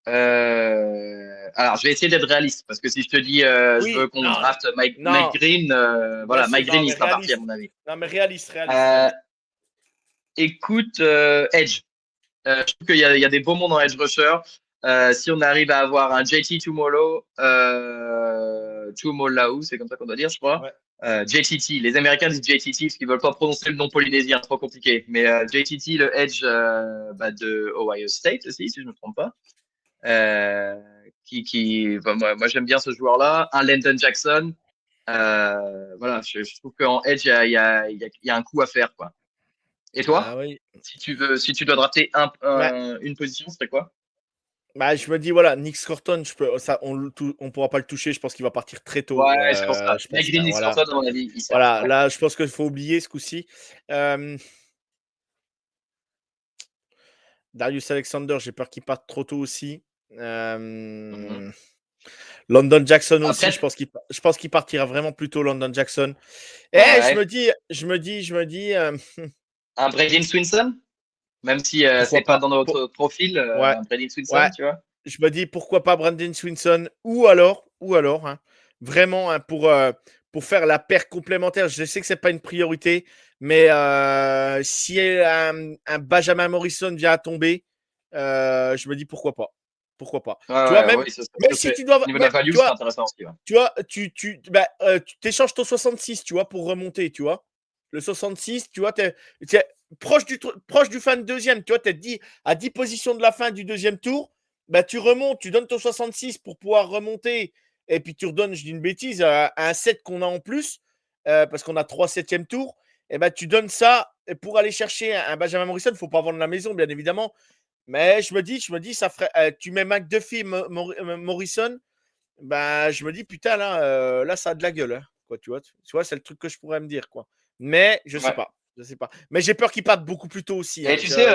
Alors, je vais essayer d'être réaliste parce que si je te dis je veux qu'on draft Mike Green, voilà, Mike Green, il sera parti à mon avis. Non, mais réaliste. Écoute, Edge. Je trouve qu'il y a des beaux mondes en edge rusher. Si on arrive à avoir un JT Tumolo, Tumolau, c'est comme ça qu'on doit dire, je crois. Ouais. JTT. Les Américains disent JTT parce qu'ils veulent pas prononcer le nom polynésien, trop compliqué. Mais JTT, le edge de Ohio State aussi, si je ne me trompe pas. Moi j'aime bien ce joueur-là. Un Landon Jackson. Voilà, je trouve qu'en edge, il y a un coup à faire, quoi. Et toi, oui. si tu dois drafter une position, ce serait quoi? Je me dis, voilà, Nick Scotton, on pourra pas le toucher. Je pense qu'il va partir très tôt. Ouais, je pense ça. Mike Green, Nick Scotton, à mon avis. Voilà, là, je pense qu'il faut oublier ce coup-ci. Darius Alexander, j'ai peur qu'il parte trop tôt aussi. London Jackson aussi, je pense qu'il partira vraiment plus tôt, London Jackson. Et je me dis. Un Braden Swinson, même si c'est pas dans notre profil, un Braden Swinson, tu vois. Je me dis pourquoi pas Brandon Swinson ou alors, vraiment pour faire la paire complémentaire. Je sais que c'est pas une priorité, mais si un Benjamin Morrison vient à tomber, je me dis pourquoi pas. Pourquoi pas. Ouais, tu vois, même si tu dois. Niveau de la value, c'est intéressant aussi. Ouais. Tu vois, tu t'échanges ton 66, tu vois, pour remonter, tu vois. Le 66, tu vois, t'es proche du fin de deuxième, tu vois, t'es à 10 positions de la fin du deuxième tour, tu remontes, tu donnes ton 66 pour pouvoir remonter, et puis tu redonnes, je dis une bêtise, à un 7 qu'on a en plus, parce qu'on a 3 septième tours, et tu donnes ça pour aller chercher un Benjamin Morrison. Il ne faut pas vendre la maison, bien évidemment, mais je me dis, ça ferait, tu mets McDuffie, Morrison, je me dis, putain, là, ça a de la gueule. Hein, quoi, tu vois, c'est le truc que je pourrais me dire. Quoi. Mais je sais pas. Mais j'ai peur qu'il parte beaucoup plus tôt aussi. Et hein. tu sais,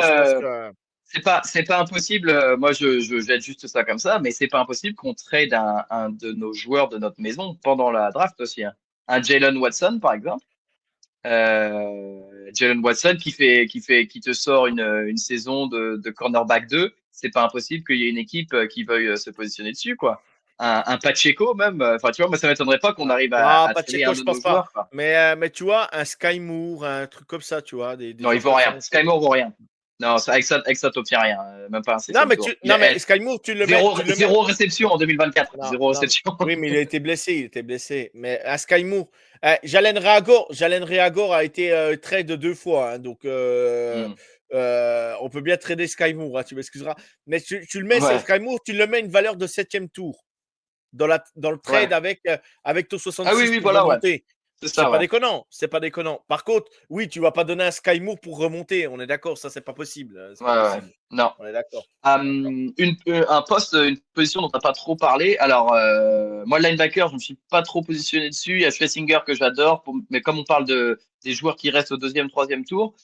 c'est pas impossible. Moi, je jette juste ça comme ça, mais c'est pas impossible qu'on trade un de nos joueurs de notre maison pendant la draft aussi. Hein. Un Jalen Watson, par exemple. Jalen Watson qui te sort une saison de cornerback 2. C'est pas impossible qu'il y ait une équipe qui veuille se positionner dessus, quoi. Un Pacheco même. Enfin, tu vois, moi, ça m'étonnerait pas qu'on arrive à trader un de nos joueurs. Quoi. Mais tu vois, un Sky Moore, un truc comme ça, tu vois. Non, il vaut rien. Sky Moore vaut rien. Non, avec ça, t'obtiens rien. Même pas un non, mais Sky Moore, tu le mets. Zéro réception en 2024. Zéro réception. Oui, mais il a été blessé. Mais à Sky Moore, Jalen Reagor a été trade 2 fois. Hein, donc, on peut bien trader Sky Moore, hein, tu m'excuseras. Mais tu le mets, Sky Moore, tu le mets une valeur de 7e tour. Dans le trade avec ton 66 oui, pour voilà, remonter. C'est pas déconnant. C'est pas déconnant. Par contre, oui, tu vas pas donner un Sky Moore pour remonter. On est d'accord, ça, c'est pas possible. Non. On est d'accord. Une position dont on n'a pas trop parlé. Alors, moi, le linebacker, je ne me suis pas trop positionné dessus. Il y a Schlesinger que j'adore, mais comme on parle des joueurs qui restent au 2e, 3e tour,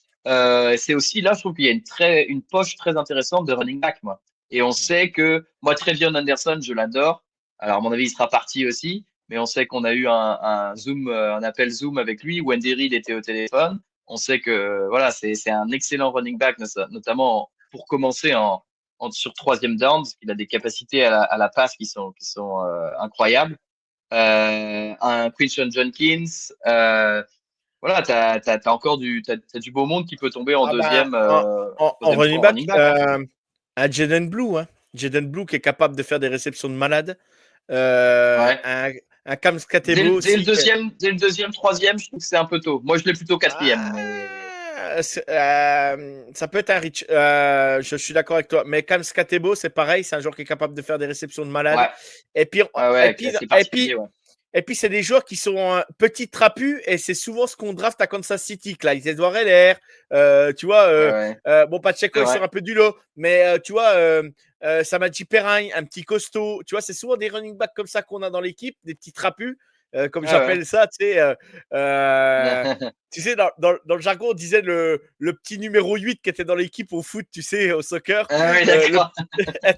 c'est aussi là, je trouve qu'il y a une poche très intéressante de running back, moi. Et on sait que, moi, Trevion Anderson, je l'adore. Alors, à mon avis, il sera parti aussi, mais on sait qu'on a eu un appel Zoom avec lui où Andy Reid était au téléphone. On sait que voilà, c'est un excellent running back, notamment pour commencer sur 3e down, parce qu'il a des capacités à la passe qui sont incroyables. Un Quinton Jenkins. Voilà, t'as encore du beau monde qui peut tomber en 2e. En running back. Un Jaden Blue, hein. Jaden Blue qui est capable de faire des réceptions de malade. Un Cam Skatebo aussi. Dès le 2e, 3e, je trouve que c'est un peu tôt. Moi, je l'ai plutôt 4e. Ça peut être un Rich. Je suis d'accord avec toi. Mais Cam Skatebo, c'est pareil. C'est un joueur qui est capable de faire des réceptions de malade. Ouais. Et puis, Et puis, c'est des joueurs qui sont petits trapus et c'est souvent ce qu'on draft à Kansas City. Clyde Edwards-Helaire, tu vois, bon, Pacheco, il sort un peu du lot, mais tu vois, Samaji Perine, un petit costaud, tu vois, c'est souvent des running backs comme ça qu'on a dans l'équipe, des petits trapus. Comme j'appelle ça, tu sais, tu sais dans le jargon, on disait le petit numéro 8 qui était dans l'équipe au foot, tu sais, au soccer.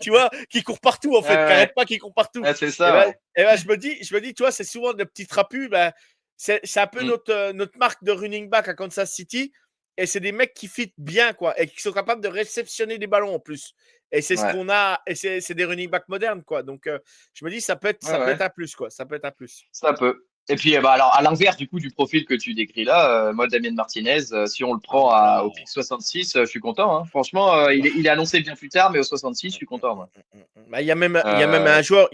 Tu vois, qui court partout, en fait, qui n'arrête pas, qui court partout. C'est ça. Et ben, je me dis, tu vois, c'est souvent de petits trapus. Ben, c'est un peu notre marque de running back à Kansas City. Et c'est des mecs qui fit bien, quoi, et qui sont capables de réceptionner des ballons en plus. Et c'est ce qu'on a, et c'est des running backs modernes, quoi. Donc, je me dis, ça peut être un plus, quoi. Ça peut être un plus. Ça peut. Et puis, alors, à l'inverse du coup du profil que tu décris là, moi, Damien Martinez, si on le prend au pick 66, je suis content. Hein. Franchement, il est annoncé bien plus tard, mais au 66, je suis content. Moi. Bah, il y a même un joueur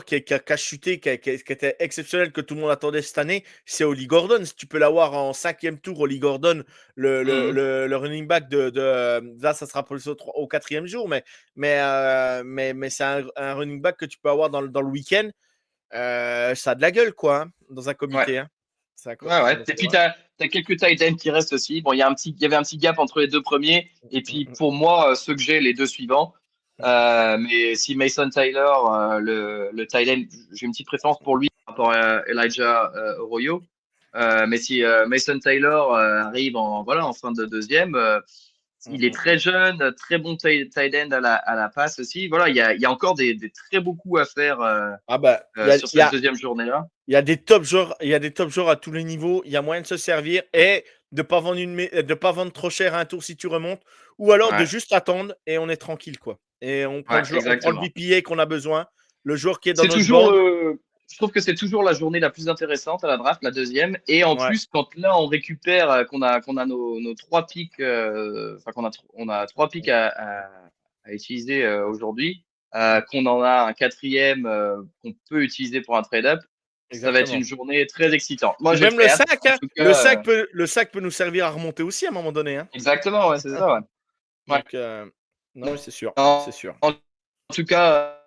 qui a chuté, qui était exceptionnel, que tout le monde attendait cette année. C'est Oli Gordon. Si tu peux l'avoir en 5e tour, Oli Gordon, le running back là, ça sera pour au 4e jour, mais c'est un running back que tu peux avoir dans le week-end. Ça a de la gueule, quoi, hein, dans un comité. Hein. Et puis, tu as quelques tight ends qui restent aussi. Bon, il y avait un petit gap entre les deux premiers. Et puis, pour moi, ceux que j'ai, les deux suivants. Mais si Mason Tyler, le tight end, j'ai une petite préférence pour lui par rapport à Elijah Arroyo. Mais si Mason Tyler arrive en fin de deuxième, il est très jeune, très bon tight end à la passe aussi. Voilà, il y a encore des très beaux coups à faire sur cette deuxième journée-là. Il y a des top joueurs, à tous les niveaux. Il y a moyen de se servir et de pas vendre trop cher à un tour si tu remontes, ou alors de juste attendre et on est tranquille, quoi. Et on prend le BPA qu'on a besoin, le joueur qui est dans notre banc. Je trouve que c'est toujours la journée la plus intéressante à la draft, la deuxième. Et en plus, quand là, on récupère, qu'on a nos 3 picks, on a 3 picks à utiliser aujourd'hui, qu'on en a un 4e qu'on peut utiliser pour un trade-up, ça va être une journée très excitante. Moi, même le sac, hein, le sac peut nous servir à remonter aussi à un moment donné. Hein. Exactement, ouais, c'est ça. Ouais. Donc, non, c'est sûr. En tout cas,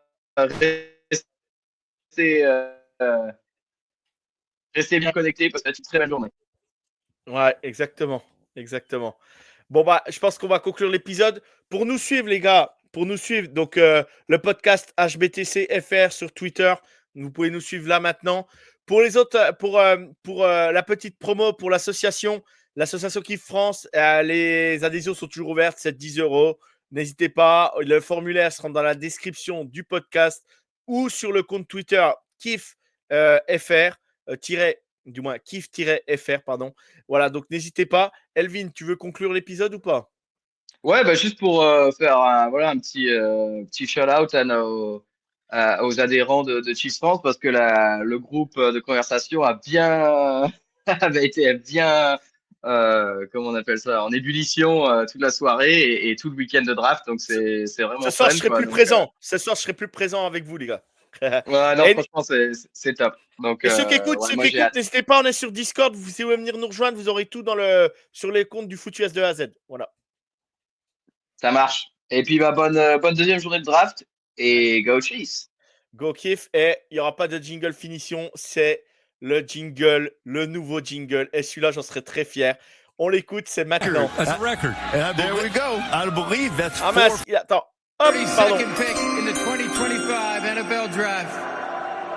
restez bien connectés parce que c'est une très belle journée. Ouais, exactement. Bon, bah, je pense qu'on va conclure l'épisode. Pour nous suivre, les gars, donc le podcast HBTC-FR sur Twitter, vous pouvez nous suivre là maintenant. Pour les autres, pour la petite promo pour l'association Kiff France, les adhésions sont toujours ouvertes, c'est 10 €. N'hésitez pas, le formulaire sera dans la description du podcast ou sur le compte Twitter Kiff-FR, Kiff-FR, pardon. Voilà, donc n'hésitez pas. Elvin, tu veux conclure l'épisode ou pas? Ouais, bah juste pour faire un petit shout-out aux adhérents de Chiefs France, parce que le groupe de conversation avait été bien, comment on appelle ça, en ébullition toute la soirée et tout le week-end de draft. Donc c'est vraiment Ce soir, je serai plus présent. Ce soir, je serai plus présent avec vous, les gars. Franchement, c'est top. Donc, et ceux qui écoutent, n'hésitez pas, on est sur Discord. Si vous voulez venir nous rejoindre, vous aurez tout sur les comptes du FootUS de A à Z. Voilà. Ça marche. Et puis, bonne deuxième journée de draft et go Chiefs. Go Kiff. Et il n'y aura pas de jingle finition. C'est le jingle, le nouveau jingle. Et celui-là, j'en serais très fier. On l'écoute, c'est maintenant. That's a record. There we go. I believe that's attends. 32nd pick in the 2025 NFL Draft.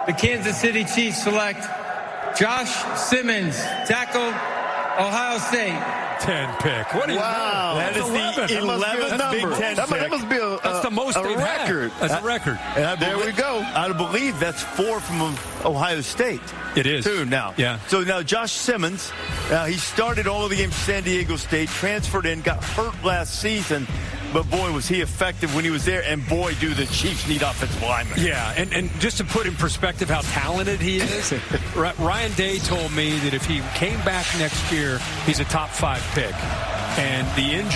The Kansas City Chiefs select Josh Simmons, tackle, Ohio State. 10 pick. What do you wow. know? That is the 11th number. That must be that's the most a record. That's a record. There we go. I believe that's 4 from Ohio State. It is. 2 now. Yeah. So now Josh Simmons, he started all of the games for San Diego State, transferred in, got hurt last season. But boy, was he effective when he was there. And boy, do the Chiefs need offensive linemen. Yeah, and just to put in perspective how talented he is, Ryan Day told me that if he came back next year, he's a top 5 pick. And the injury